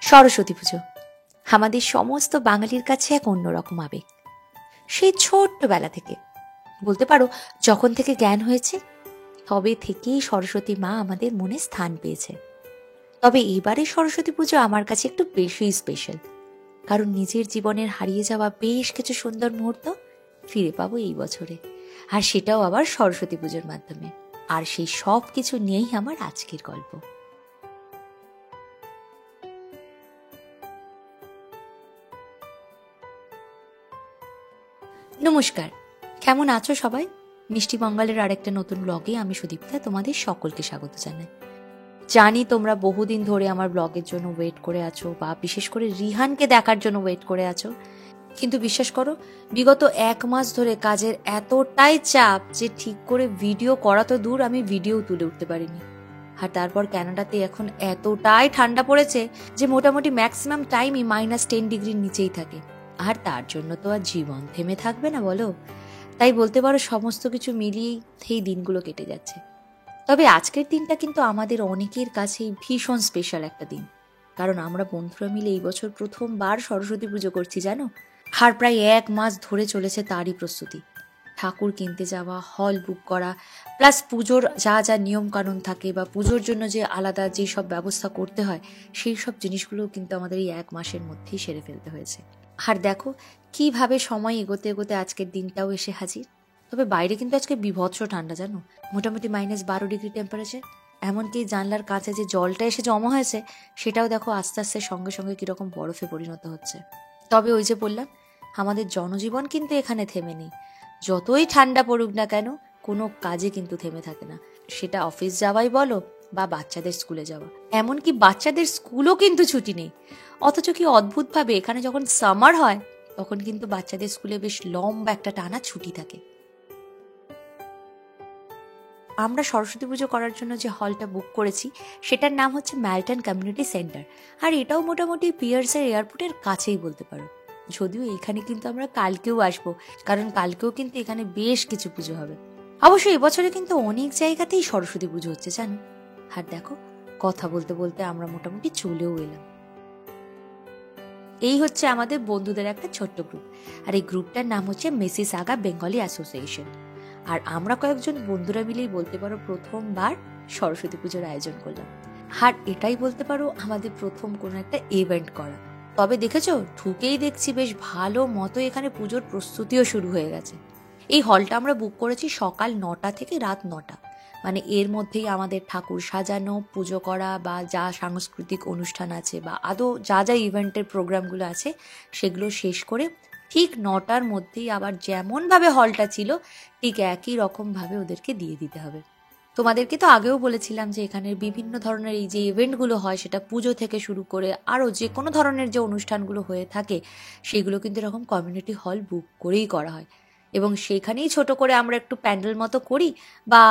সরস্বতী পুজো আমাদের সমস্ত বাঙালির কাছে এক অন্যরকম আবেগ। সেই ছোট্টবেলা থেকে বলতে পারো, যখন থেকে জ্ঞান হয়েছে তবে থেকেই সরস্বতী মা আমাদের মনে স্থান পেয়েছে। তবে এবারে সরস্বতী পুজো আমার কাছে একটু বেশি স্পেশাল, কারণ নিজের জীবনের হারিয়ে যাওয়া বেশ কিছু সুন্দর মুহূর্ত ফিরে পাবো এই বছরে, আর সেটাও আবার সরস্বতী পুজোর মাধ্যমে। আর সেই সব কিছু নিয়েই আমার আজকের গল্প। নমস্কার, কেমন আছো সবাই? মিষ্টি বাঙালের আরেকটা নতুন ব্লগে আমি সুদীপ্তা তোমাদের সকলকে স্বাগত জানাই। জানি তোমরা বহুদিন ধরে আমার ব্লগের জন্য ওয়েট করে আছো, বা বিশেষ করে রিহানকে দেখার জন্য ওয়েট করে আছো। কিন্তু বিশ্বাস করো, বিগত 1 মাস ধরে কাজের এতটাই চাপ যে ঠিক করে ভিডিও করা তো দূর, আমি ভিডিও তুলে উঠতে পারিনি। আর তারপর ক্যানাডাতে এখন এতটাই ঠান্ডা পড়েছে যে মোটামুটি ম্যাক্সিমাম টাইমই -10 ডিগ্রির নিচেই থাকে। আর তার জন্য তো আর জীবন থেমে থাকবে না বলো? তাই বলতে পারো সমস্ত কিছু মিলিয়েই সেই দিনগুলো কেটে যাচ্ছে। তবে আজকের দিনটা কিন্তু আমাদের অনেকের কাছেই ভীষণ স্পেশাল একটা দিন, কারণ আমরা বন্ধুরা মিলে এই বছর প্রথমবার সরস্বতী পুজো করছি, জানো? আর প্রায় 1 মাস ধরে চলেছে তারই প্রস্তুতি। ঠাকুর কিনতে যাওয়া, হল বুক করা, প্লাস পুজোর যা যা নিয়ম কানুন থাকে বা পুজোর জন্য যে আলাদা যে সব ব্যবস্থা করতে হয়, সেই সব জিনিসগুলো কিন্তু আমাদের এই 1 মাসের মধ্যেই সেরে ফেলতে হয়েছে। আর দেখো কিভাবে সময় এগোতে এগোতে আজকের দিনটাও এসে হাজির। তবে বাইরে কিন্তু আজকে বিভৎস ঠান্ডা, জানো? মোটামুটি -12 ডিগ্রি টেম্পারেচার। এমনকি জানলার কাছে যে জলটা এসে জমা হয়েছে সেটাও দেখো আস্তে আস্তে সঙ্গে সঙ্গে কিরকম বরফে পরিণত হচ্ছে। তবে ওই যে বললাম, আমাদের জনজীবন কিন্তু এখানে থেমে নেই। যতই ঠান্ডা পড়ুক না কেন, কোনো কাজে কিন্তু থেমে থাকে না। সেটা অফিস যাওয়াই বলো বা বাচ্চাদের স্কুলে যাওয়া। এমনকি বাচ্চাদের স্কুলও কিন্তু ছুটি নেই। অথচ কি অদ্ভুতভাবে এখানে যখন সামার হয় তখন কিন্তু বাচ্চাদের স্কুলে বেশ লম্বা একটা টানা ছুটি থাকে। আমরা সরস্বতী পুজো করার জন্য যে হলটা বুক করেছি সেটার নাম হচ্ছে ম্যালটন কমিউনিটি সেন্টার, আর এটাও মোটামুটি পিয়ার্সের এয়ারপোর্টের কাছেই বলতে পারো। যদিও এখানে কিন্তু আমরা কালকেও আসবো, কারণ কালকেও কিন্তু এখানে বেশ কিছু পুজো হবে। অবশ্য এবছরে কিন্তু অনেক জায়গাতেই সরস্বতী পুজো হচ্ছে, জানো? আর দেখো, কথা বলতে বলতে আমরা মোটামুটি চলেও এলাম। এই হচ্ছে আমাদের বন্ধুদের একটা ছোট্ট গ্রুপ, আর এই গ্রুপটার নাম হচ্ছে মিসিসাগা বেঙ্গলি অ্যাসোসিয়েশন। আর আমরা কয়েকজন বন্ধুরা মিলেই বলতে পারো প্রথমবার সরস্বতী পুজোর আয়োজন করলাম। আর এটাই বলতে পারো আমাদের প্রথম কোনো একটা ইভেন্ট করা। তবে দেখেছো, ঢুকেই দেখছি বেশ ভালো মতো এখানে পুজোর প্রস্তুতিও শুরু হয়ে গেছে। এই হলটা আমরা বুক করেছি সকাল 9টা থেকে রাত 9টা, মানে এর মধ্যেই আমাদের ঠাকুর সাজানো, পুজো করা বা যা সাংস্কৃতিক অনুষ্ঠান আছে বা আদৌ যা যা ইভেন্টের প্রোগ্রামগুলো আছে সেগুলো শেষ করে ঠিক 9টার মধ্যেই আবার যেমনভাবে হলটা ছিল ঠিক একই রকমভাবে ওদেরকে দিয়ে দিতে হবে। তোমাদেরকে তো আগেও বলেছিলাম যে এখানে বিভিন্ন ধরনের এই যে ইভেন্টগুলো হয়, সেটা পুজো থেকে শুরু করে আরও যে কোনো ধরনের যে অনুষ্ঠানগুলো হয়ে থাকে সেগুলো কিন্তু এরকম কমিউনিটি হল বুক করেই করা হয়। এবং সেখানেই ছোট করে আমরা একটু প্যান্ডেল মতো করি বা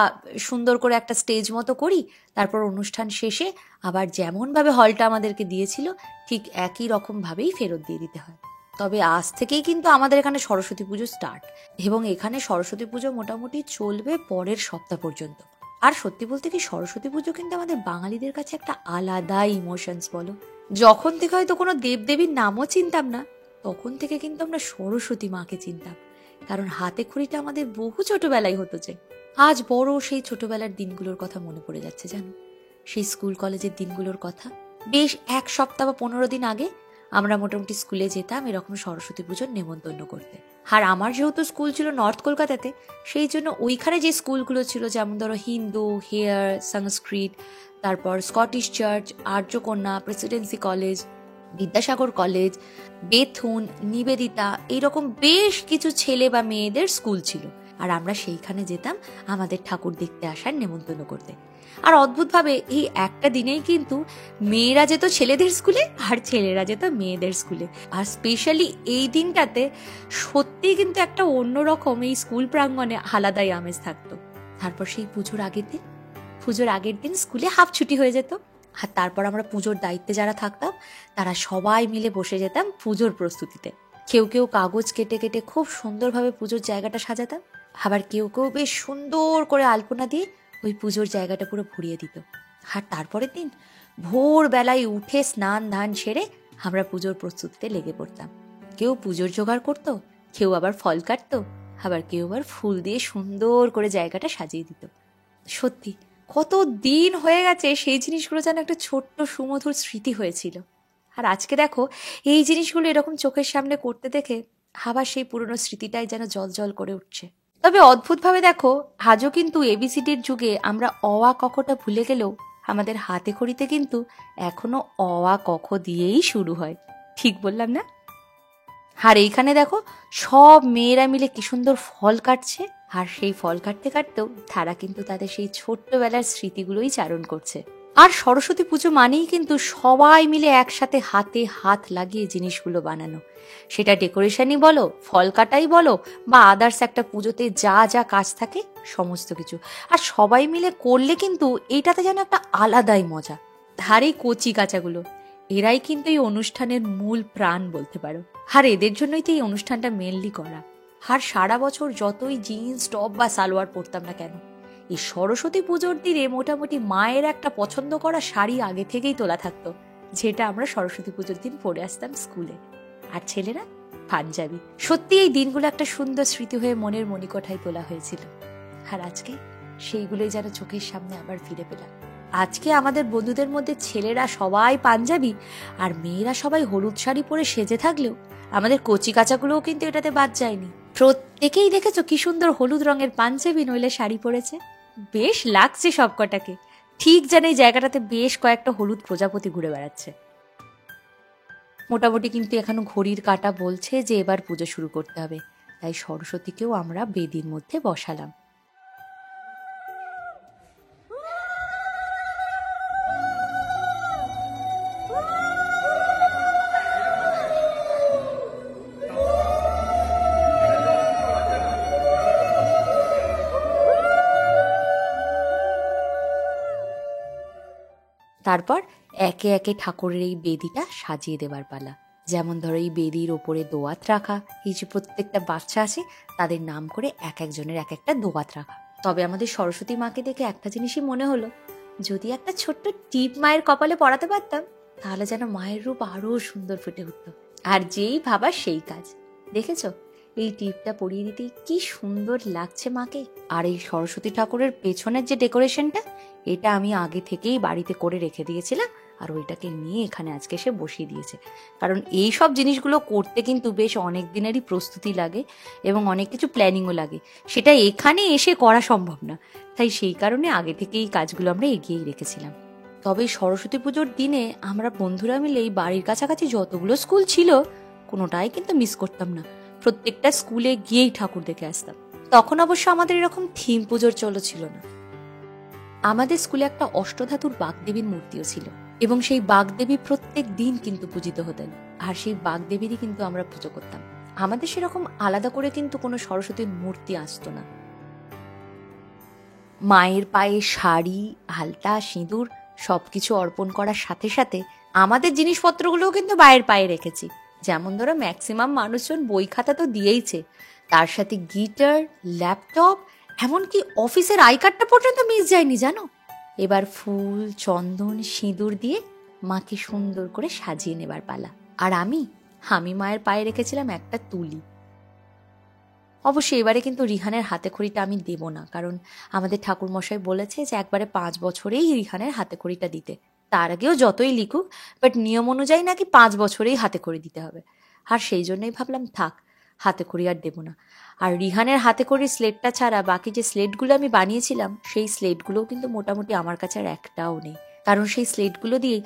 সুন্দর করে একটা স্টেজ মতো করি। তারপর অনুষ্ঠান শেষে আবার যেমনভাবে হলটা আমাদেরকে দিয়েছিল ঠিক একই রকমভাবেই ফেরত দিয়ে দিতে হয়। তবে আজ থেকেই কিন্তু আমাদের এখানে সরস্বতী পুজো স্টার্ট, এবং এখানে সরস্বতী পুজো মোটামুটি চলবে পরের সপ্তাহ পর্যন্ত। আর সত্যি বলতে কি, সরস্বতী পুজো কিন্তু আমাদের বাঙালিদের কাছে একটা আলাদা ইমোশনস বলো। যখন থেকে হয়তো কোনো দেবদেবীর নামও চিনতাম না, তখন থেকে কিন্তু আমরা সরস্বতী মাকে চিনতাম, কারণ হাতে খড়িটা আমাদের বহু ছোটবেলায় হতো। যে আজ বড় সেই ছোটবেলার দিনগুলোর কথা মনে পড়ে যাচ্ছে, জানো? সেই স্কুল কলেজের দিনগুলোর কথা। বেশ 1 সপ্তাহ বা 15 দিন আগে আমরা মোটামুটি স্কুলে যেতাম এরকম সরস্বতী পুজোর নেমন্তন্ন করতে। আর আমার যেহেতু স্কুল ছিল নর্থ কলকাতাতে, সেই জন্য ওইখানে যে স্কুলগুলো ছিল, যেমন ধরো হিন্দু, হেয়ার, সংস্কৃত, তারপর Scottish Church, Aryakanya, Presidency College, Vidyasagar College, Bethune, Nivedita, এইরকম বেশ কিছু ছেলে বা মেয়েদের স্কুল ছিল। আর আমরা সেইখানে যেতাম আমাদের ঠাকুর দেখতে আসার নেমন্তন্ন করতে। আর অদ্ভুতভাবে এই একটা দিনেই কিন্তু মেয়েরা যেত ছেলেদের স্কুলে আর ছেলেরা যেত মেয়েদের স্কুলে। আর স্পেশালি এই দিনটাতে সত্যি কিন্তু একটা অন্যরকম এই স্কুল প্রাঙ্গণে আলাদাই আমেজ থাকতো। তারপর সেই পুজোর আগের দিন স্কুলে হাফ ছুটি হয়ে যেত। আর তারপর আমরা পুজোর দায়িত্বে যারা থাকতাম তারা সবাই মিলে বসে যেতাম পুজোর প্রস্তুতিতে। কেউ কেউ কাগজ কেটে কেটে খুব সুন্দরভাবে পুজোর জায়গাটা সাজাতাম, আবার কেউ কেউ বেশ সুন্দর করে আলপনা দিয়ে ওই পুজোর জায়গাটা পুরো ভরিয়ে দিত। আর তারপরের দিন ভোরবেলায় উঠে স্নান ধান সেরে আমরা পুজোর প্রস্তুতিতে লেগে পড়তাম। কেউ পুজোর জোগাড় করতো, কেউ আবার ফল কাটতো, আবার কেউ আবার ফুল দিয়ে সুন্দর করে জায়গাটা সাজিয়ে দিত। সত্যি কত দিন হয়ে গেছে, সেই জিনিসগুলো যেন একটা ছোট্ট সুমধুর স্মৃতি হয়েছিল। আর আজকে দেখো, এই জিনিসগুলো এরকম চোখের সামনে করতে দেখে আবার সেই পুরনো স্মৃতিটাই যেন জল জল করে উঠছে। তবে অদ্ভুতভাবে দেখো, আজও কিন্তু এবিসিডির যুগে আমরা অ আ কখটা ভুলে গেলেও আমাদের হাতে খড়িতে কিন্তু এখনো অ আ কখ দিয়েই শুরু হয়। ঠিক বললাম না? আর এইখানে দেখো, সব মেয়েরা মিলে কি সুন্দর ফল কাটছে, আর সেই ফল কাটতে কাটতেও তারা কিন্তু তাদের সেই ছোট্টবেলার স্মৃতিগুলোই চারণ করছে। আর সরস্বতী পুজো মানেই কিন্তু সবাই মিলে একসাথে হাতে হাত লাগিয়ে জিনিসগুলো বানানো। সেটা ডেকোরেশনই বলো, ফল কাটাই বলো, বা আদার্স একটা পুজোতে যা যা কাজ থাকে সমস্ত কিছু। আর সবাই মিলে করলে কিন্তু এইটাতে যেন একটা আলাদাই মজা। আর এই কচি কাচাগুলো, এরাই কিন্তু এই অনুষ্ঠানের মূল প্রাণ বলতে পারো। আর এদের জন্যই তো এই অনুষ্ঠানটা মেনলি করা। আর সারা বছর যতই জিন্স টপ বা সালোয়ার পরতাম না কেন, এই সরস্বতী পুজোর দিনে মোটামুটি মায়ের একটা পছন্দ করা শাড়ি আগে থেকেই তোলা থাকতো, যেটা আমরা সরস্বতী পুজোর দিন পরে আসতাম স্কুলে। আর ছেলেরা পাঞ্জাবি। সত্যি এই দিনগুলো একটা সুন্দর স্মৃতি হয়ে মনের মণিকোঠায় তোলা হয়েছিল। আর আজকে সেইগুলোই যেন চোখের সামনে আবার ফিরে পেলাম। আজকে আমাদের বন্ধুদের মধ্যে ছেলেরা সবাই পাঞ্জাবি আর মেয়েরা সবাই হলুদ শাড়ি পরে সেজে থাকলেও আমাদের কচি কাচাগুলোও কিন্তু এটাতে বাদ যায়নি। প্রত্যেকেই দেখেছো কি সুন্দর হলুদ রঙের পাঞ্জাবি নইলে শাড়ি পরেছে। বেশ লাগছে সবকটাকে। ঠিক যেন এই জায়গাটাতে বেশ কয়েকটা হলুদ প্রজাপতি ঘুরে বেড়াচ্ছে। মোটামুটি কিন্তু এখনো ঘড়ির কাঁটা বলছে যে এবার পুজো শুরু করতে হবে, তাই সরস্বতীকেও আমরা বেদির মধ্যে বসালাম। তারপর একে একে ঠাকুরের এই বেদিটা সাজিয়ে দেবার পালা। যেমন ধরো, এই বেদির ওপরে দোয়াত রাখা, এই যে প্রত্যেকটা বাচ্চা আছে তাদের নাম করে এক একজনের এক একটা দোয়াত রাখা। তবে আমাদের সরস্বতী মাকে দেখে একটা জিনিসই মনে হলো, যদি একটা ছোট্ট টিপ মায়ের কপালে পরাতে পারতাম তাহলে যেন মায়ের রূপ আরো সুন্দর ফুটে উঠতো। আর যেই ভাবা সেই কাজ। দেখেছো, এই টিপটা পরিয়ে দিতে কি সুন্দর লাগছে মাকে। আর এই সরস্বতী ঠাকুরের পেছনের যে ডেকোরেশনটা, এটা আমি আগে থেকেই বাড়িতে করে রেখে দিয়েছিলাম, আর ওইটাকে নিয়ে এখানে আজকে সে বসিয়ে দিয়েছে। কারণ এই সব জিনিসগুলো করতে কিন্তু বেশ অনেক দিনেরই প্রস্তুতি লাগে এবং অনেক কিছু প্ল্যানিংও লাগে, সেটা এখানে এসে করা সম্ভব না। তাই সেই কারণে আগে থেকেই এই কাজগুলো আমরা এগিয়েই রেখেছিলাম। তবে সরস্বতী পুজোর দিনে আমরা বন্ধুরা মিলে এই বাড়ির কাছাকাছি যতগুলো স্কুল ছিল কোনোটাই কিন্তু মিস করতাম না। প্রত্যেকটা স্কুলে গিয়েই ঠাকুর দেখে আসতাম। তখন অবশ্য আমাদের এরকম থিম পুজোর চলো ছিল না। আমাদের স্কুলে একটা অষ্টধাতুর বাগদেবীর মূর্তিও ছিল, এবং সেই বাগদেবী প্রত্যেক দিন কিন্তু পূজিত হতেন। আর সেই বাগদেবীরই কিন্তু আমরা পুজো করতাম। আমাদের সেরকম আলাদা করে কিন্তু কোনো সরস্বতীর মূর্তি আসতো না। মায়ের পায়ে শাড়ি, আলতা, সিঁদুর সবকিছু অর্পণ করার সাথে সাথে আমাদের জিনিসপত্রগুলোও কিন্তু মায়ের পায়ে রেখেছি। যেমন ধরো, ম্যাক্সিমাম মানুষজন বই খাতা তো দিয়েইছে, তার সাথে গিটার, ল্যাপটপ, এমনকি অফিসের আই কার্ডটা পর্যন্ত মিস যায়নি জানো। এবার ফুল, চন্দন, সিঁদুর দিয়ে মাকে সুন্দর করে সাজিয়ে নেবার পালা। আর আমি মায়ের পায়ে রেখেছিলাম একটা তুলি। অবশ্যই এবারে কিন্তু রিহানের হাতে খড়িটা আমি দেব না, কারণ আমাদের ঠাকুরমশাই বলেছে যে একবারে 5 বছরেই রিহানের হাতে খড়িটা দিতে। তার আগেও যতই লিখুক, বাট নিয়ম অনুযায়ী নাকি 5 বছরেই হাতে খড়ি দিতে হবে। আর সেই জন্যই ভাবলাম থাক, হাতে খড়ি আর দেব না। আর রিহানের হাতে খড়ির স্লেটটা ছাড়া বাকি যে স্লেটগুলো আমি বানিয়েছিলাম, সেই স্লেটগুলোও কিন্তু মোটামুটি আমার কাছে আর একটাও নেই। কারণ সেই স্লেটগুলো দিয়েই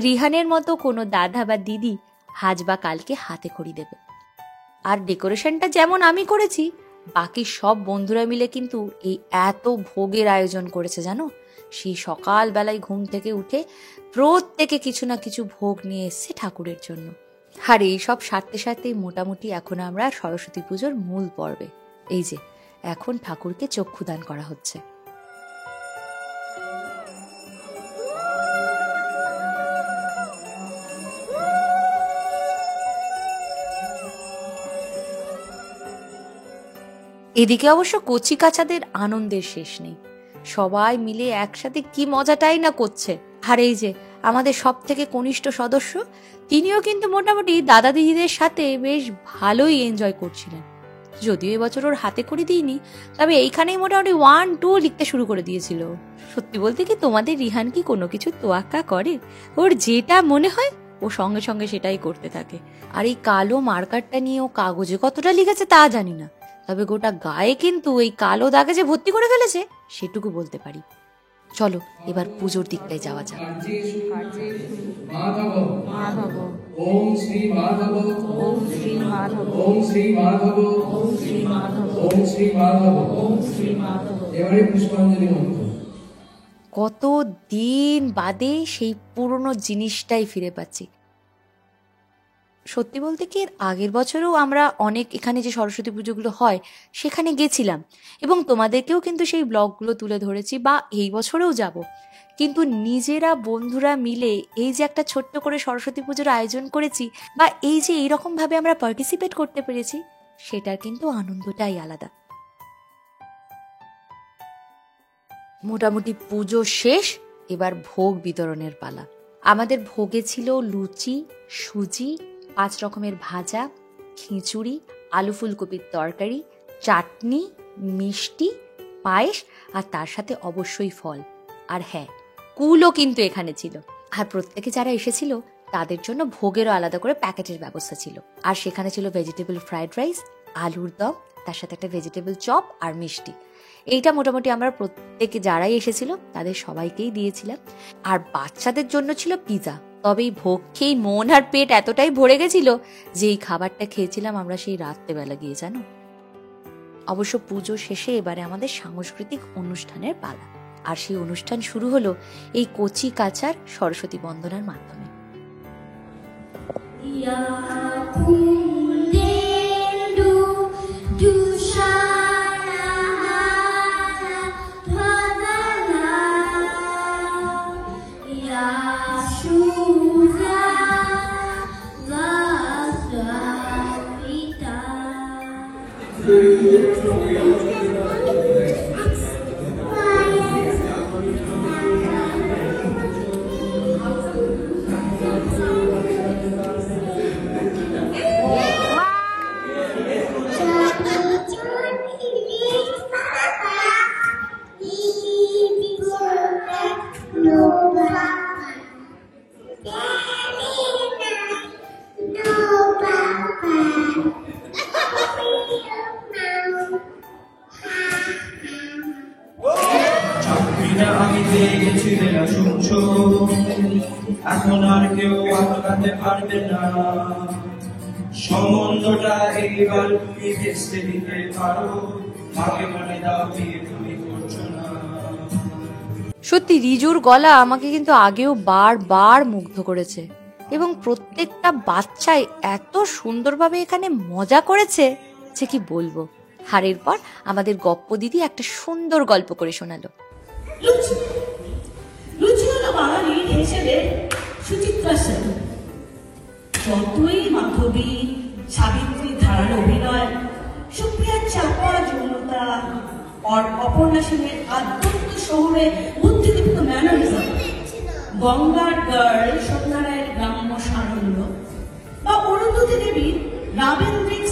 রিহানের মতো কোনো দাদা বা দিদি আজ বা কালকে হাতে খড়ি দেবে। আর ডেকোরেশনটা যেমন আমি করেছি, বাকি সব বন্ধুরা মিলে কিন্তু এই এত ভোগের আয়োজন করেছে জানো। সেই সকালবেলায় ঘুম থেকে উঠে প্রত্যেকে কিছু না কিছু ভোগ নিয়ে এসছে ঠাকুরের জন্য। আর এই সব সারতে সারতেই মোটামুটি এখন আমরা সরস্বতী পুজোর মূল পর্বে। এই যে এখন ঠাকুরকে চক্ষুদান করা হচ্ছে। এদিকে অবশ্য কচি কাচাদের আনন্দের শেষ নেই। সবাই মিলে একসাথে কি মজাটাই না করছে। আর এই যে আমাদের সব থেকে কনিষ্ঠ সদস্য, তিনিও কিন্তু মোটামুটি দাদা দিদিদের সাথে বেশ ভালোই এনজয় করছিলেন। যদিও এবছর ওর হাতে খড়ি দিইনি, তবে এইখানেই মোটামুটি 1, 2 লিখতে শুরু করে দিয়েছিল। সত্যি বলতে কি, তোমাদের রিহান কি কোনো কিছু তোয়াক্কা করে? ওর যেটা মনে হয় ও সঙ্গে সঙ্গে সেটাই করতে থাকে। আর এই কালো মার্কারটা নিয়ে ও কাগজে কতটা লিখেছে তা জানি না, তবে গোটা গায়ে কিন্তু এই কালো দাগে যে ভর্তি করে ফেলেছে সেটুকু বলতে পারি। চলো এবার পুজোর দিকটায় যাওয়া যাক। ओम श्री माधव ओम श्री माधव ओम श्री माधव ओम श्री माधव ओम श्री माधव ओम श्री माधव এবারে পুষ্পাঞ্জলি মন্ত্র। কত দিন বাদে সেই পুরনো জিনিসটাই ফিরে পাচ্ছি। সত্যি বলতে কি, এর আগের বছরও আমরা অনেক এখানে যে সরস্বতী পুজোগুলো হয় সেখানে গেছিলাম এবং তোমাদেরকেও কিন্তু সেই ব্লগগুলো তুলে ধরেছি, বা এই বছরেও যাব। কিন্তু নিজেরা বন্ধুরা মিলে এই যে একটা ছোট্ট করে সরস্বতী পুজোর আয়োজন করেছি, বা এই যে এইরকমভাবে আমরা পার্টিসিপেট করতে পেরেছি, সেটার কিন্তু আনন্দটাই আলাদা। মোটামুটি পুজো শেষ, এবার ভোগ বিতরণের পালা। আমাদের ভোগে ছিল লুচি, সুজি, 5 রকমের ভাজা, খিচুড়ি, আলু ফুলকপির তরকারি, চাটনি, মিষ্টি, পায়েস, আর তার সাথে অবশ্যই ফল। আর হ্যাঁ, কুলও কিন্তু এখানে ছিল। আর প্রত্যেকে যারা এসেছিল তাদের জন্য ভোগেরও আলাদা করে প্যাকেটের ব্যবস্থা ছিল। আর সেখানে ছিল ভেজিটেবল ফ্রাইড রাইস, আলুর দম, তার সাথে একটা ভেজিটেবল চপ আর মিষ্টি। এইটা মোটামুটি আমরা প্রত্যেকে যারাই এসেছিল তাদের সবাইকেই দিয়েছিলাম। আর বাচ্চাদের জন্য ছিল পিজা। তবে এই ভোগ খেয়েই মন আর পেট এতটাই ভরে গেছিল যে এই খাবারটা খেয়েছিলাম আমরা সেই রাত্রেবেলা গিয়ে, জানো। অবশ্য পুজো শেষে এবারে আমাদের সাংস্কৃতিক অনুষ্ঠানের পালা। আর সেই অনুষ্ঠান শুরু হলো এই কচি কাচার সরস্বতী বন্দনার মাধ্যমে। এখন আর কেউ আটকাতে পারবে না, সম্বন্ধটা এইবার তুমি ভেস্তে দিতে পারো, আগে মনে দাও বিয়ে তুমি করছো না। সত্যি রিজুর গলা আমাকে কিন্তু আগেও বারবার মুগ্ধ করেছে এবং প্রত্যেকটা বাচ্চাই এত সুন্দরভাবে এখানে মজা করেছে যে কি বলবো। আর এরপর আমাদের গপ্প দিদি একটা সুন্দর গল্প করে শোনালো। লুচি হলো বাঙালির হিসেবে সুচিত্রার সাথে। যতই মাধবী, সাবিত্রী ধারার অভিনয়, সুপ্রিয়ার চাপা যৌনতা, অপর্ণা সেনের আদ্যন্ত শহরে বুদ্ধিদীপ্ত ম্যানারিজম, গঙ্গার গার্ল সত্যনারায়ণ গ্রাম্য সারল্য, বা অরুন্ধতী দেবীর রাবেন্দ্রিক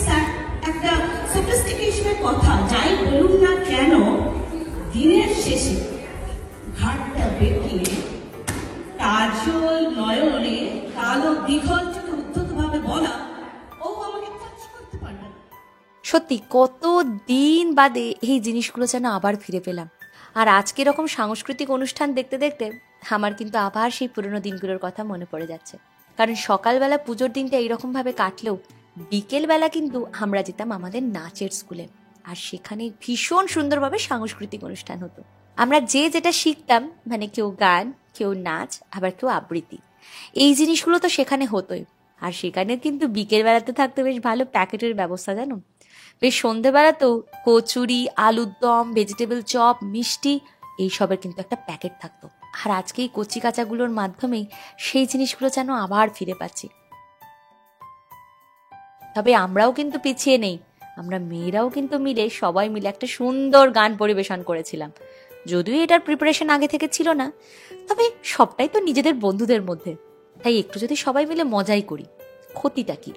একটা সফিস্টিকেশনের কথা যাই বলুন না কেন, দিনের শেষে ঘাটটা বেঁকিয়ে কাজল নয়নে কালো দীঘল চোখে উদ্ধত ভাবে বলা, ও আমাকে টাচ করতে পারবে না। সত্যি কত দিন বাদে এই জিনিসগুলো যেন আবার ফিরে পেলাম। আর আজকে এরকম সাংস্কৃতিক অনুষ্ঠান দেখতে দেখতে আমার কিন্তু আবার সেই পুরনো দিনগুলোর কথা মনে পড়ে যাচ্ছে। কারণ সকালবেলা পুজোর দিনটা এইরকম ভাবে কাটলেও বিকেলবেলা কিন্তু আমরা যেতাম আমাদের নাচের স্কুলে, আর সেখানে ভীষণ সুন্দরভাবে সাংস্কৃতিক অনুষ্ঠান হতো। আমরা যে যেটা শিখতাম, মানে কেউ গান, কেউ নাচ, আবার কেউ আবৃত্তি, এই জিনিসগুলো তো সেখানে হতোই। আর সেখানে কিন্তু বিকেল বেলাতে থাকতো বেশ ভালো প্যাকেটের ব্যবস্থা, জানো। বেশ সন্ধ্যেবেলাতেও কচুরি, আলুর দম, ভেজিটেবল চপ, মিষ্টি, এইসবের কিন্তু একটা প্যাকেট থাকতো। আর আজকে এই কচি কাচাগুলোর মাধ্যমেই সেই জিনিসগুলো যেন আবার ফিরে পাচ্ছি। তবে আমরাও কিন্তু পিছিয়ে নেই, আমরা মেয়েরাও কিন্তু মিলে সবাই মিলে একটা সুন্দর গান পরিবেশন করেছিলাম। যদিও এটার প্রিপারেশন আগে থেকে ছিল না, তবে সবটাই তো নিজেদের বন্ধুদের মধ্যে, তাই একটু যদি সবাই মিলে মজাই করি, ক্ষতিটা কি?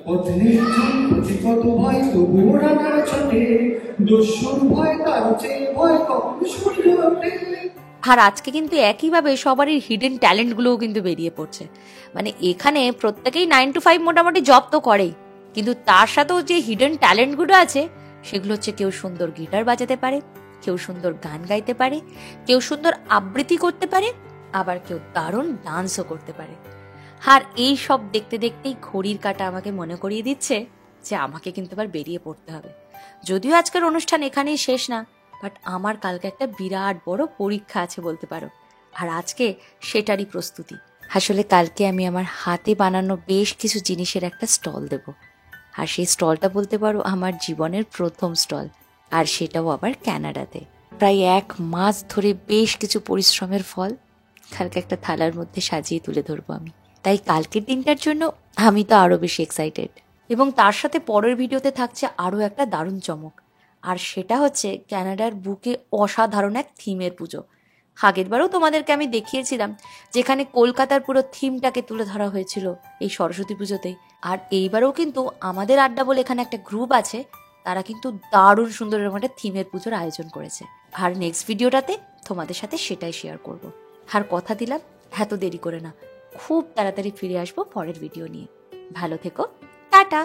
পথের প্রতি কত ভয় তবুও রানার ছোটে, দস্যুর ভয় তার চেয়ে ভয় কখন সূর্য ওঠে। আর আজকে কিন্তু একইভাবে সবারই হিডেন ট্যালেন্টগুলোও কিন্তু বেরিয়ে পড়ছে। মানে এখানে প্রত্যেকেই 9 to 5 মোটামুটি জব তো করেই, কিন্তু তার সাথেও যে হিডেন ট্যালেন্টগুলো আছে সেগুলো হচ্ছে কেউ সুন্দর গিটার বাজাতে পারে, কেউ সুন্দর গান গাইতে পারে, কেউ সুন্দর আবৃত্তি করতে পারে, আবার কেউ দারুণ ডান্সও করতে পারে। আর এই সব দেখতে দেখতেই ঘড়ির কাঁটা আমাকে মনে করিয়ে দিচ্ছে যে আমাকে কিন্তু আবার বেরিয়ে পড়তে হবে। যদিও আজকের অনুষ্ঠান এখানেই শেষ না, বাট আমার কালকে একটা বিরাট বড় পরীক্ষা আছে বলতে পারো, আর আজকে সেটারই প্রস্তুতি। আসলে কালকে আমি আমার হাতে বানানো বেশ কিছু জিনিসের একটা স্টল দেব, আর সেই স্টলটা বলতে পারো আমার জীবনের প্রথম স্টল, আর সেটাও আবার কানাডাতে। প্রায় 1 মাস ধরে বেশ কিছু পরিশ্রমের ফল কালকে একটা থালার মধ্যে সাজিয়ে তুলে ধরবো আমি। তাই কালকের দিনটার জন্য আমি তো আরো বেশি এক্সাইটেড। এবং তার সাথে পরের ভিডিওতে থাকছে আরো একটা দারুণ চমক, আর সেটা হচ্ছে কানাডার বুকে অসাধারণ এক থিমের পুজো। আগের বারও তোমাদেরকে আমি দেখিয়েছিলাম যেখানে কলকাতার পুরো থিমটাকে তুলে ধরা হয়েছিল এই সরস্বতী পুজোতেই। আর এইবারও কিন্তু আমাদের আড্ডা বলে এখানে একটা গ্রুপ আছে, তারা কিন্তু দারুণ সুন্দর এরকম একটা থিমের পুজোর আয়োজন করেছে। আর নেক্সট ভিডিওটাতে তোমাদের সাথে সেটাই শেয়ার করব। আর কথা দিলাম এত দেরি করে না, খুব তাড়াতাড়ি ফিরে আসবো পরের ভিডিও নিয়ে। ভালো থেকো, টাটা।